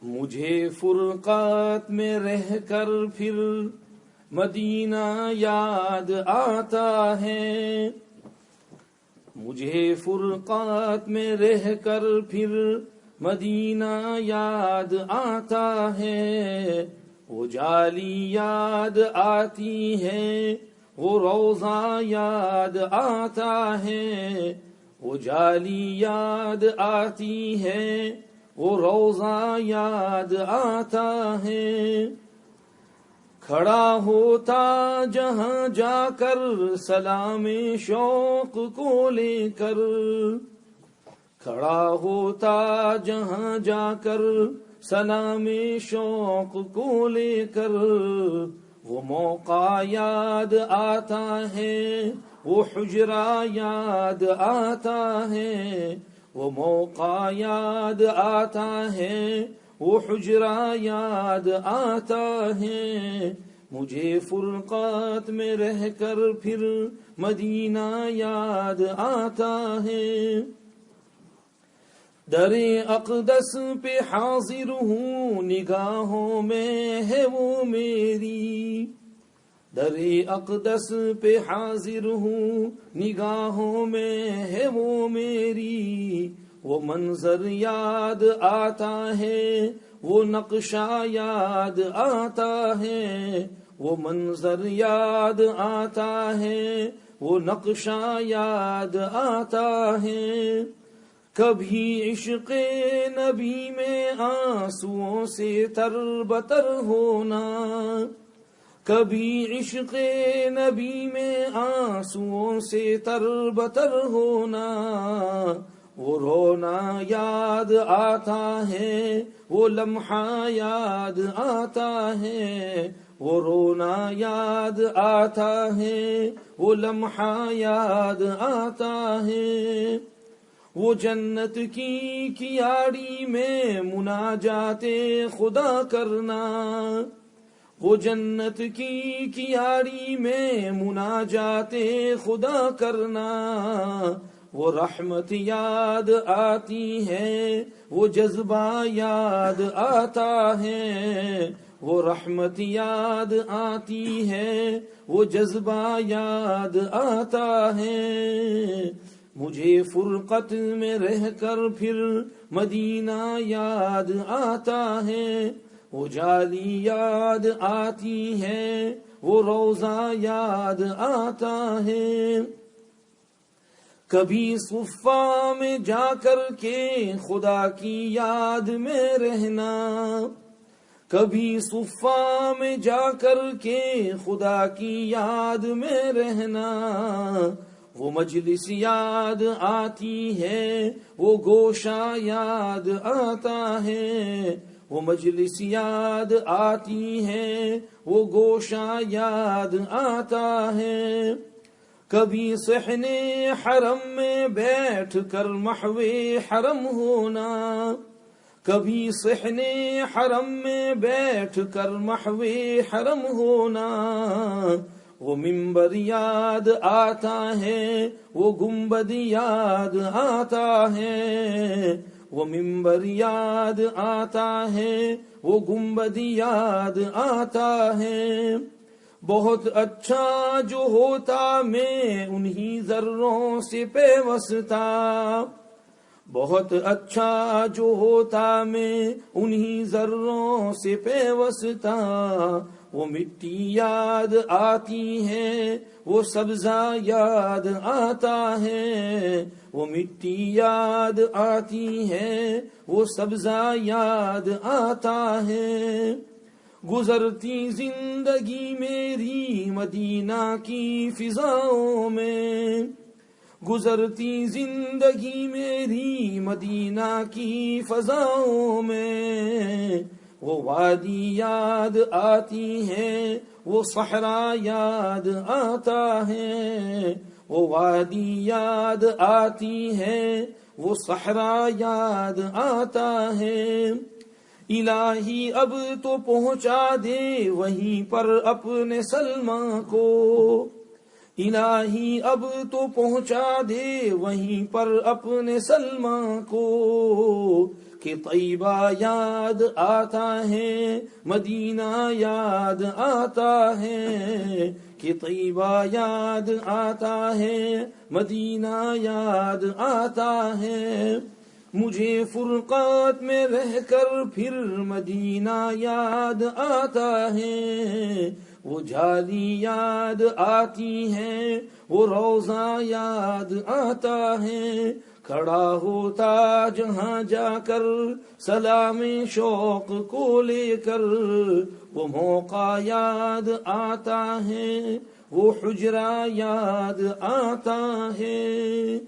مجھے فرقات میں رہ کر پھر مدینہ یاد آتا ہے، مجھے فرقات میں رہ کر پھر مدینہ یاد آتا ہے، وہ جالی یاد آتی ہے، وہ روضہ یاد آتا ہے، وہ جالی یاد آتی ہے، وہ روضہ یاد آتا ہے۔ کھڑا ہوتا جہاں جا کر سلام شوق کو لے کر، کھڑا ہوتا جہاں جا کر سلام شوق کو لے کر، وہ موقع یاد آتا ہے، وہ حجرہ یاد آتا ہے، وہ موقع یاد آتا ہے، وہ حجرہ یاد آتا ہے، مجھے فرقات میں رہ کر پھر مدینہ یاد آتا ہے۔ در اقدس پہ حاضر ہوں، نگاہوں میں ہے وہ میری، در اقدس پہ حاضر ہوں، نگاہوں میں ہے وہ میری، وہ منظر یاد آتا ہے، وہ نقشہ یاد آتا ہے، وہ منظر یاد آتا ہے، وہ نقشہ یاد آتا ہے۔ کبھی عشق نبی میں آنسوؤں سے تر بتر ہونا، کبھی عشق نبی میں آنسوؤں سے تر بتر ہونا، وہ رونا یاد آتا ہے، وہ لمحہ یاد آتا ہے، وہ رونا یاد آتا ہے، وہ لمحہ یاد آتا ہے۔ وہ جنت کی کیاڑی میں مناجات خدا کرنا، وہ جنت کی کیاڑی میں مناجات خدا کرنا، وہ رحمت یاد آتی ہے، وہ جذبہ یاد آتا ہے، وہ رحمت یاد آتی ہے، وہ جذبہ یاد آتا ہے، مجھے فرقت میں رہ کر پھر مدینہ یاد آتا ہے، وہ جالی یاد آتی ہے، وہ روضہ یاد آتا ہے۔ کبھی صفا میں جا کر کے خدا کی یاد میں رہنا، کبھی صفا میں جا کر کے خدا کی یاد میں رہنا، وہ مجلس یاد آتی ہے، وہ گوشہ یاد آتا ہے، وہ مجلس یاد آتی ہے، وہ گوشہ یاد آتا ہے۔ کبھی صحن حرم میں بیٹھ کر محو حرم ہونا، کبھی صحن حرم میں بیٹھ کر محو حرم ہونا، وہ منبر یاد آتا ہے، وہ گنبد یاد آتا ہے، وہ منبر یاد آتا ہے، وہ گنبد یاد آتا ہے۔ بہت اچھا جو ہوتا میں انہی ذروں سے پیوستہ، بہت اچھا جو ہوتا میں انہی ذروں سے پیوستہ، وہ مٹی یاد آتی ہے، وہ سبزہ یاد آتا ہے، وہ مٹی یاد آتی ہے، وہ سبزہ یاد آتا ہے۔ گزرتی زندگی میری مدینہ کی فضاؤں میں، گزرتی زندگی میری مدینہ کی فضاؤں میں، وہ وادی یاد آتی ہے، وہ صحرا یاد آتا ہے، وہ وادی یاد آتی ہے، وہ صحرا یاد آتا ہے۔ الہی اب تو پہنچا دے وہیں پر اپنے سلمہ کو، الہی اب تو پہنچا دے وہیں پر اپنے سلمہ کو، کہ طیبہ یاد آتا ہے، مدینہ یاد آتا ہے، کہ طیبہ یاد آتا ہے، مدینہ یاد آتا ہے، مجھے فرقات میں رہ کر پھر مدینہ یاد آتا ہے، وہ جھالی یاد آتی ہے، وہ روضہ یاد آتا ہے، کھڑا ہوتا جہاں جا کر سلام شوق کو لے کر، وہ موقع یاد آتا ہے، وہ حجرہ یاد آتا ہے۔